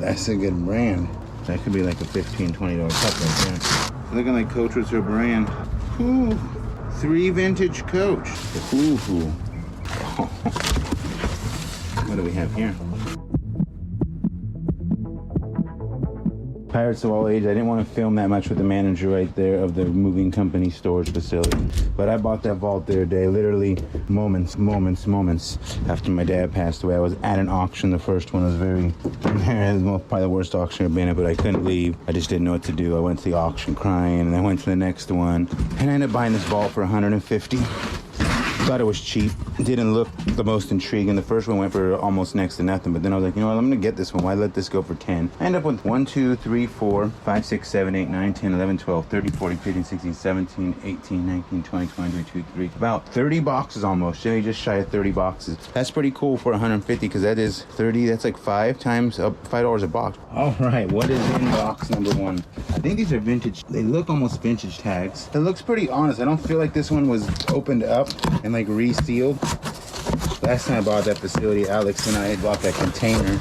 That's a good brand. That could be like a $15, $20 cup right there. Looking like Coach was her brand. Ooh, 3 vintage Coach. Ooh. What do we have here? Pirates of all ages. I didn't want to film that much with the manager right there of the moving company storage facility, but I bought that vault there today, literally moments after my dad passed away. I was at an auction. The first one was probably the worst auction I've been at, but I couldn't leave. I just didn't know what to do. I went to the auction crying, and I went to the next one, and I ended up buying this vault for $150. Thought it was cheap. Didn't look the most intriguing. The first one went for almost next to nothing, but then I was like, you know what, I'm gonna get this one. Why let this go for 10? I end up with 1, 2, 3, 4, 5, 6, 7, 8, 9, 10, 11, 12, 13, 14, 15, 16, 17, 18, 19, 20, 21, 22, 23, about 30 boxes almost. Just shy of 30 boxes. That's pretty cool for 150 because that is 30, that's like $5 a box. All right, what is in box number 1? I think these are vintage. They look almost vintage tags. It looks pretty honest. I don't feel like this one was opened up and like resealed. Last time I bought that facility, Alex and I had bought that container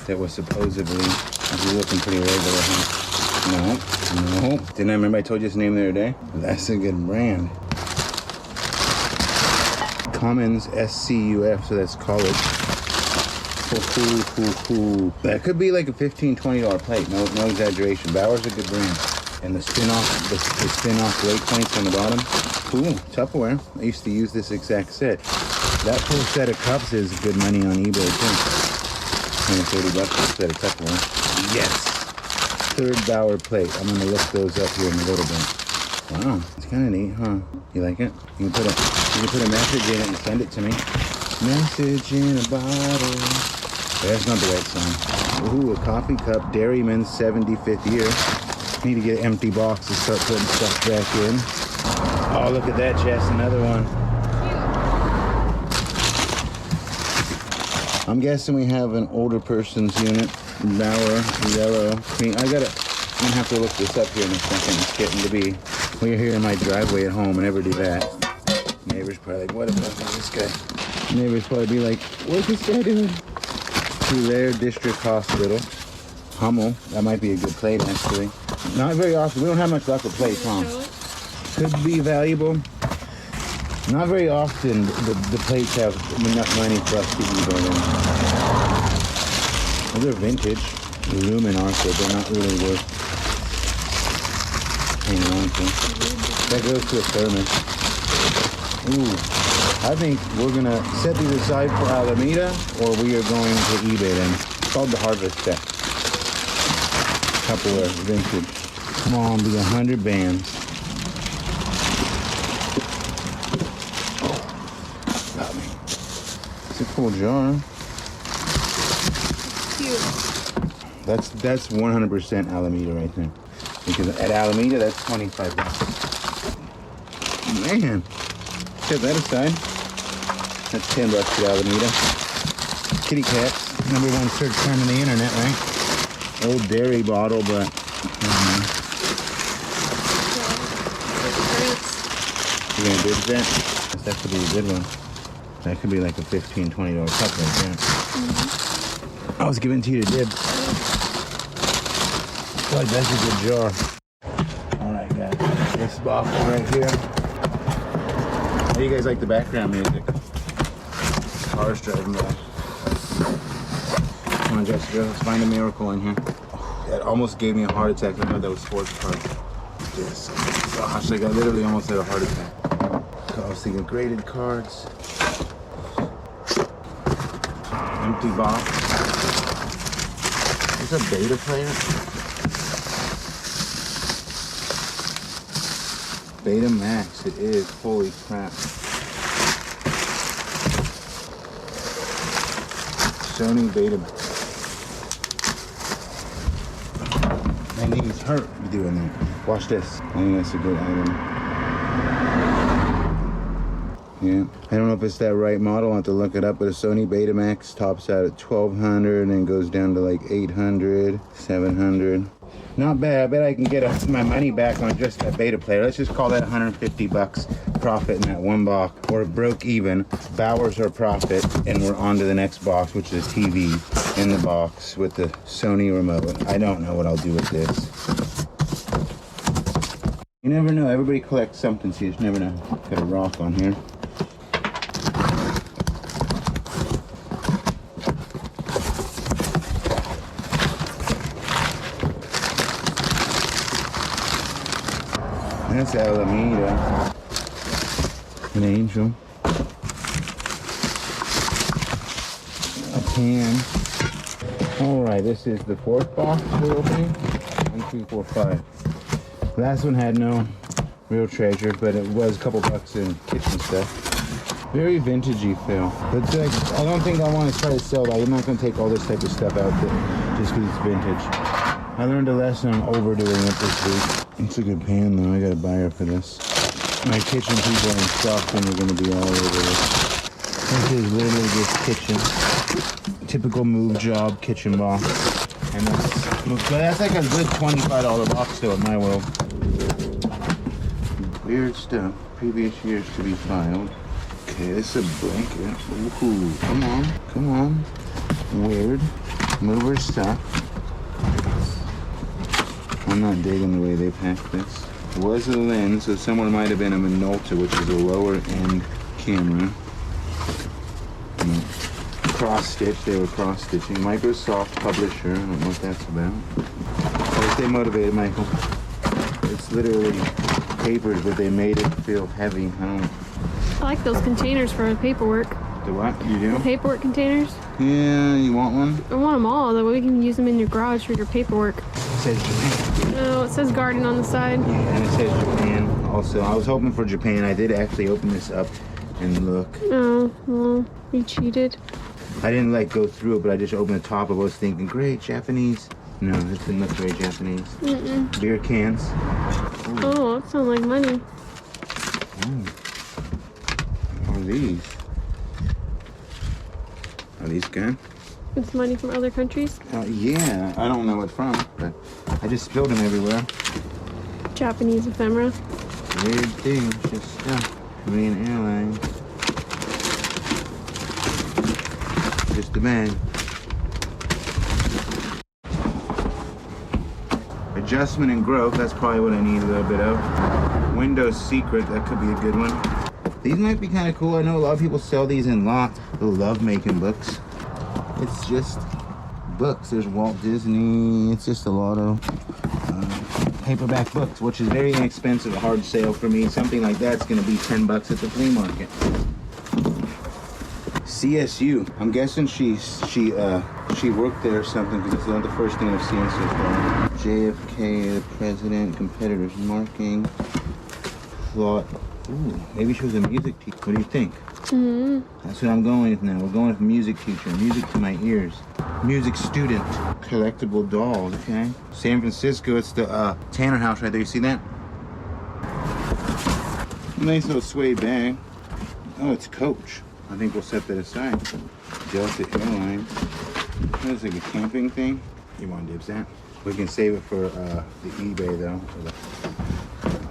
that was supposedly, was looking pretty regular, huh? No. Didn't I remember I told you his name the other day? That's a good brand. Cummins SCUF, so that's college. Cool. That could be like a $15, $20 plate. No exaggeration. Bauer's a good brand. And the spin-off weight points on the bottom. Cool. Tupperware. I used to use this exact set. That full set of cups is good money on eBay too. $20, $30 for a set of Tupperware. Yes. 3rd Bauer plate. I'm gonna look those up here in a little bit. Wow, it's kind of neat, huh? You like it? You can put a message in it and send it to me. Message in a bottle. That's not the right song. Ooh, a coffee cup. Dairyman's 75th year. Need to get an empty box to start putting stuff back in. Oh, look at that, Jess. Another one. I'm guessing we have an older person's unit. Bauer, yellow, green. I'm gonna have to look this up here in a second. It's getting to be. We're here in my driveway at home. I never do that. Neighbors probably like, what the fuck is this guy? Neighbors probably be like, what's this guy doing? Tulare District Hospital. Hummel. That might be a good plate, actually. Not very often. We don't have much luck with plates, huh? Could be valuable. Not very often the plates have enough money for us to eBay them. They're vintage. Luminar, so they're not really worth hanging on to. That goes to a thermos. Ooh. I think we're gonna set these aside for Alameda, or we are going to eBay them. It's called the Harvest Set. Tupperware, vintage. Come on, be 100 bands. Got me. It's a cool jar. Cute. That's 100% Alameda right there. Because at Alameda, that's $25. Man. Set that aside. That's $10 at Alameda. Kitty cats, #1 search term on the internet, right? Old dairy bottle, but you're gonna bid that? That could be a good one. That could be like a $15, $20 cup right there. I was giving to you to dibs. Boy, that's a good jar. All right, guys. This box right here. How do you guys like the background music? Cars driving by. Come on, Jessica, let's find a miracle in here. That almost gave me a heart attack. I know that was sports cars. Yes. Gosh, like I literally almost had a heart attack. I was thinking graded cards. Empty box. Is a beta player? Beta Max, it is. Holy crap. Sony Beta Max. My knees hurt doing that. Watch this. I think that's a good item. Yeah. I don't know if it's that right model. I'll have to look it up, but a Sony Betamax tops out at $1,200 and goes down to like $800, $700. Not bad. I bet I can get my money back on just that beta player. Let's just call that $150 profit in that one box. Or broke even. Bauer's our profit, and we're on to the next box, which is TV. in the box with the Sony remote. I don't know what I'll do with this. You never know. Everybody collects something, so you just never know. Got a rock on here. That's Alameda. An angel. A pan. Alright, this is the fourth box we're opening. 1, 2, 4, 5. Last one had no real treasure, but it was a couple bucks in kitchen stuff. Very vintagey feel. But like, I don't think I want to try to sell that. I'm not going to take all this type of stuff out there just because it's vintage. I learned a lesson on overdoing it this week. It's a good pan though. I got a buyer for this. My kitchen people in Stockton are going to be all over this. This is literally just kitchen. Typical move job kitchen box. And that's like a good $25 box though in my world. Weird stuff. Previous years to be filed. Okay, this is a blanket. Ooh, come on. Come on. Weird. Mover stuff. I'm not digging the way they packed this. It was a lens, so someone might have been a Minolta, which is a lower end camera. Cross-stitch, they were cross-stitching. Microsoft Publisher, I don't know what that's about. But stay motivated, Michael. It's literally papers, but they made it feel heavy. I like those containers for paperwork. The what? You do? The paperwork containers. Yeah, you want one? I want them all, that way we can use them in your garage for your paperwork. It says Japan. No, it says garden on the side. Yeah, and it says Japan also. I was hoping for Japan. I did actually open this up and look. Oh, well, you cheated. I didn't like go through it, but I just opened the top. I was thinking, great, Japanese. No, this didn't look very Japanese. Mm-mm. Beer cans. Ooh. Oh, that sounds like money. What are these? Are these good? It's money from other countries? Yeah, I don't know what from, but I just spilled them everywhere. Japanese ephemera. Weird things, just stuff. Korean Airlines. Just a bag. Adjustment and growth, that's probably what I need a little bit of. Windows Secret, that could be a good one. These might be kind of cool. I know a lot of people sell these in lots. They love making books. It's just books. There's Walt Disney. It's just a lot of paperback books, which is very inexpensive, a hard sale for me. Something like that's going to be 10 bucks at the flea market. CSU. I'm guessing she worked there or something, because it's not the first thing I've seen so far. JFK, the president, competitors marking, plot. Ooh, maybe she was a music teacher. What do you think? Mm-hmm. That's what I'm going with now. We're going with music teacher. Music to my ears. Music student. Collectible dolls, okay? San Francisco, it's the Tanner House right there. You see that? Nice little suede bag. Oh, it's Coach. I think we'll set that aside. Delta Airlines. That's like a camping thing. You want dibs that? We can save it for the eBay though, for the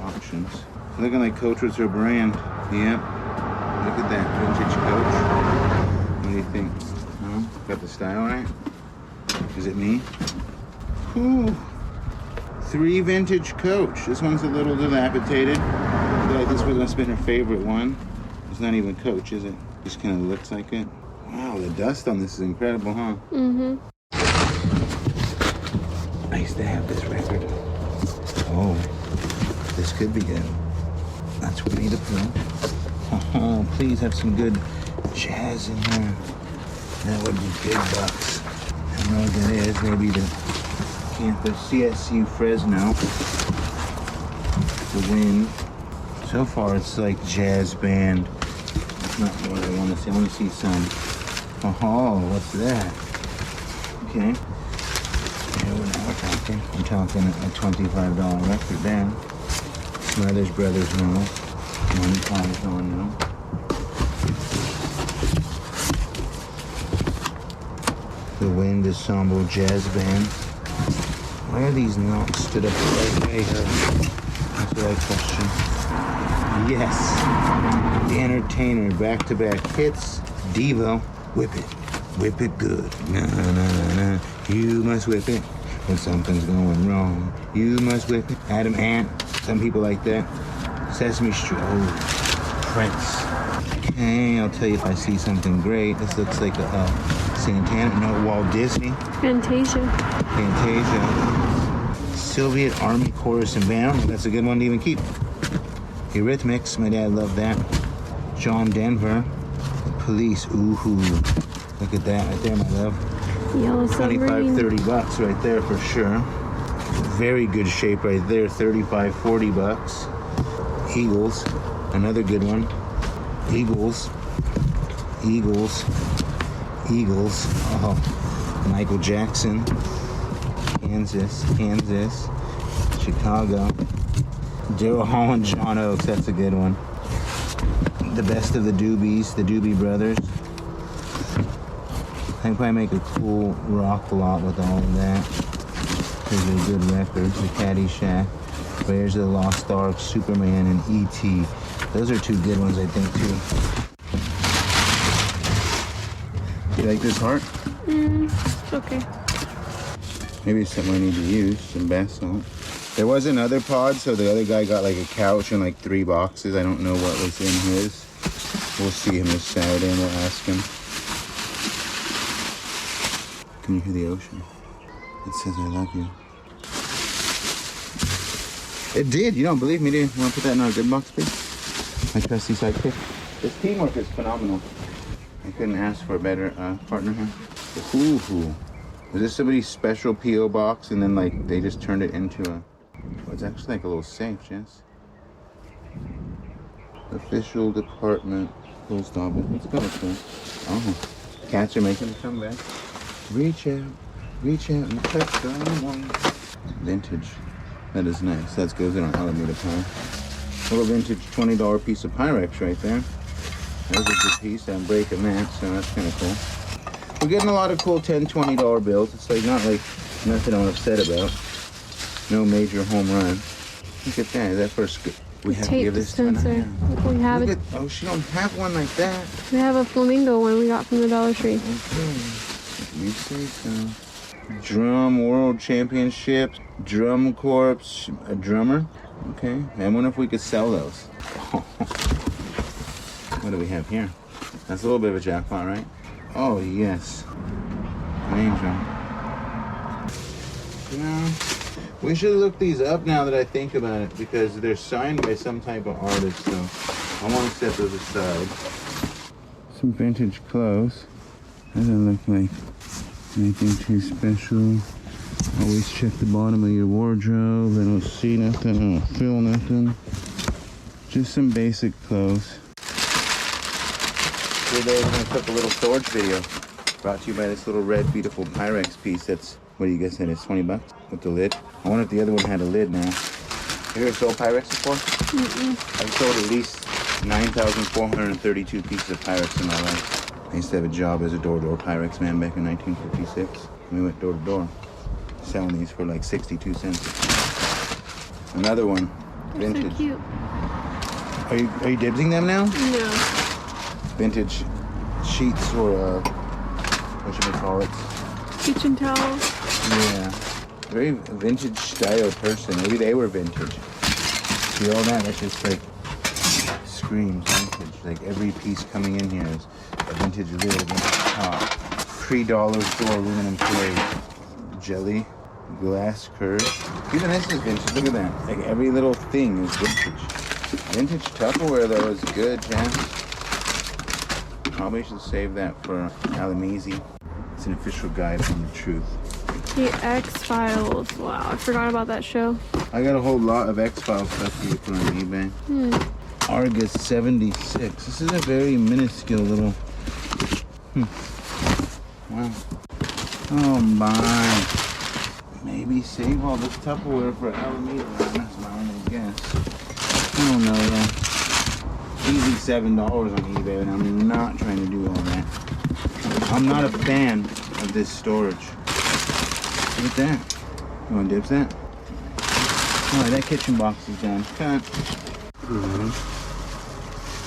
auctions. Looking like Coach was her brand. Yep. Look at that vintage Coach. What do you think? Huh? Got the style right? Is it me? Ooh. 3 vintage Coach. This one's a little dilapidated. I feel like this must have been her favorite one. It's not even Coach, is it? Just kind of looks like it. Wow, the dust on this is incredible, huh? Mm-hmm. I used to have this record. Oh, this could be good. That's what made it through. Oh, please have some good jazz in there. That would be big bucks. I don't know what that is. Maybe the campus CSU Fresno. The wind. So far, it's like jazz band. That's not what I want to see. I want to see some. Oh, what's that? Okay. We're talking. I'm talking a $25 record there. Smothers Brothers no. Unpacking no. The Wind Ensemble Jazz Band. Why are these not stood up the right way? That's what I question. Yes. The Entertainer back-to-back hits. Devo. Whip it. Whip it good. Na na na na. You must whip it when something's going wrong. You must whip it. Adam Ant. Some people like that. Sesame Street. Oh, Prince. Okay, I'll tell you if I see something great. This looks like a Santana. No, Walt Disney. Fantasia. Fantasia. Soviet Army Chorus and Band. That's a good one to even keep. Eurythmics. My dad loved that. John Denver. Police. Ooh. Look at that right there, my love. Yellow submarine. 25, 30 bucks right there for sure. Very good shape right there. 35, 40 bucks. Eagles. Another good one. Eagles. Oh, Michael Jackson. Kansas. Chicago. Daryl Hall and John Oates. That's a good one. The best of the Doobies. The Doobie Brothers. I can probably make a cool rock lot with all of that. These are good records. The Caddyshack, Raiders of the Lost Ark, Superman, and E.T. Those are two good ones, I think, too. You like this heart? It's okay. Maybe it's something I need to use, some bath salt. There was another pod, so the other guy got like a couch and like 3 boxes. I don't know what was in his. We'll see him this Saturday and we'll ask him. Can you hear the ocean? It says I love you. It did. You don't believe me, do you? Want to put that in our good box, please? My trusty sidekick. This teamwork is phenomenal. I couldn't ask for a better partner here. Ooh. Was this somebody's special P.O. box and then like they just turned it into a... Oh, it's actually like a little safe, Jess. Official department. Post office. Let's go. Oh. Cats are making a comeback. Reach out and touch someone. Vintage. That is nice. That goes in on Alameda Pie. A little vintage $20 piece of Pyrex right there. There's a good piece. I'm breaking that, so that's kind of cool. We're getting a lot of cool $10, $20 bills. It's like not like nothing I'm upset about. No major home run. Look at that. Is that for we have to give this to her? We have it. Oh, she don't have one like that. We have a flamingo one we got from the Dollar Tree. Okay. You say so. Drum World Championships, Drum Corps, a drummer. Okay, I wonder if we could sell those. What do we have here? That's a little bit of a jackpot, right? Oh, yes. An angel. Yeah. We should look these up now that I think about it because they're signed by some type of artist, so I want to set those aside. Some vintage clothes. Doesn't look like anything too special. Always check the bottom of your wardrobe. I don't see nothing. I don't feel nothing. Just some basic clothes. Today we're going to cook a little storage video. Brought to you by this little red beautiful Pyrex piece. That's, what do you guess that is, 20 bucks with the lid? I wonder if the other one had a lid now. Have you ever sold Pyrex before? I've sold at least 9,432 pieces of Pyrex in my life. I used to have a job as a door-to-door Pyrex man back in 1956. We went door-to-door, selling these for like 62 cents. Another one, vintage. They're so cute. Are you dibsing them now? No. Vintage sheets or what should we call it? Kitchen towels. Yeah. Very vintage style person. Maybe they were vintage. See all that? That's just like screams vintage. Like every piece coming in here is a vintage lid, a vintage top. Pre-dollar store aluminum plate. Jelly. Glass curve. Even this is vintage. Look at that. Like every little thing is vintage. Vintage Tupperware though is good, man. Probably should save that for Alamezi. It's an official guide on the truth. The X-Files. Wow, I forgot about that show. I got a whole lot of X-Files stuff for you to put on eBay. Argus 76. This is a very minuscule little... Wow. Oh my. Maybe save all this Tupperware for Alameda. That's my only guess. I don't know, yeah. Easy $7 on eBay, and I'm not trying to do all that. I'm not a fan of this storage. Look at that. You want to dibs that? Alright, that kitchen box is done. Cut.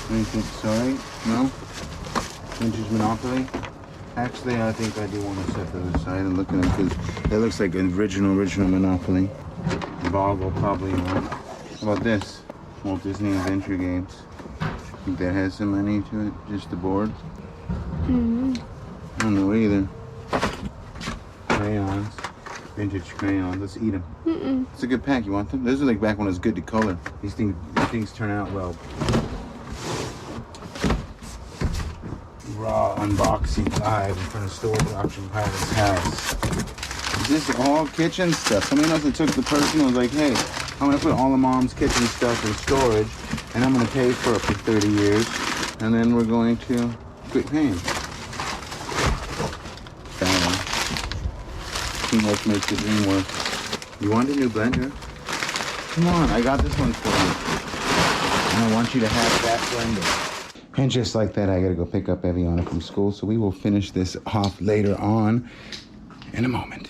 Anything, sorry? No? Vintage Monopoly? Actually, I think I do want to set those aside and look at them because that looks like an original Monopoly. Boggle probably won't. How about this? Walt Disney Adventure Games. Think that has some money to it? Just the board? Mm-hmm. I don't know either. Crayons. Vintage crayons. Let's eat them. Mm-mm. It's a good pack. You want them? Those are like back when it was good to color. These things turn out well. Raw unboxing live in front of Storage Auction Pirate's house. Is this all kitchen stuff? Somebody must have took the person and was like, hey, I'm gonna put all of mom's kitchen stuff in storage and I'm gonna pay for it for 30 years and then we're going to quit paying. Teamwork makes the dream work. You want a new blender? Come on, I got this one for you. And I want you to have that blender. And just like that, I gotta go pick up Eviana from school, so we will finish this off later on in a moment.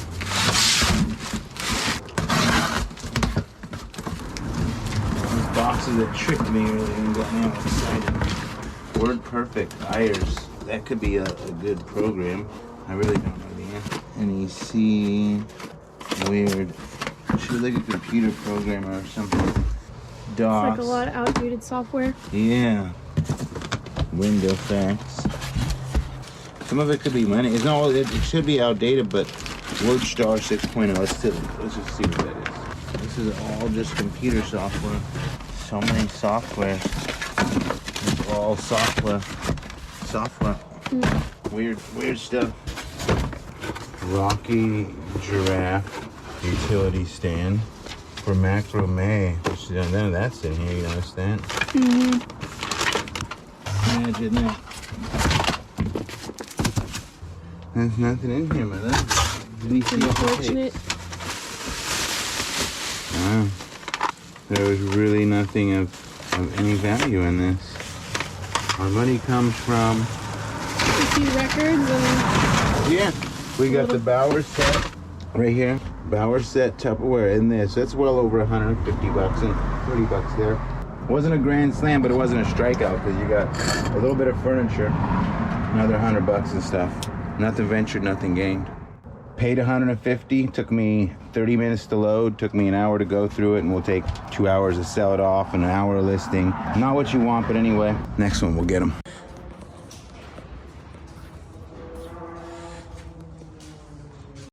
These boxes that tricked me earlier and got me all excited. Word Perfect tires. That could be a good program. I really don't know the answer. NEC, weird. Should like a computer programmer or something. DOS. It's like a lot of outdated software. Yeah. Window facts. Some of it could be money. It's not. It should be outdated, but WordStar 6.0. Let's just see what that is. This is all just computer software. So many softwares. It's all software. Weird stuff. Rocky Giraffe utility stand for macrame. Which none of that's in here. You understand? Mm-hmm. Imagine that. There's nothing in here, my love. Unfortunate. Wow. There was really nothing of any value in this. Our money comes from... A few records and... Yeah. We got the Bauer set right here. Bauer set Tupperware in this. That's well over 150 bucks and 30 bucks there. Wasn't a grand slam, but it wasn't a strikeout because you got a little bit of furniture, another 100 bucks and stuff. Nothing ventured, nothing gained. Paid 150, took me 30 minutes to load, took me an hour to go through it, and we'll take 2 hours to sell it off, and an hour listing. Not what you want, but anyway, next one, we'll get them.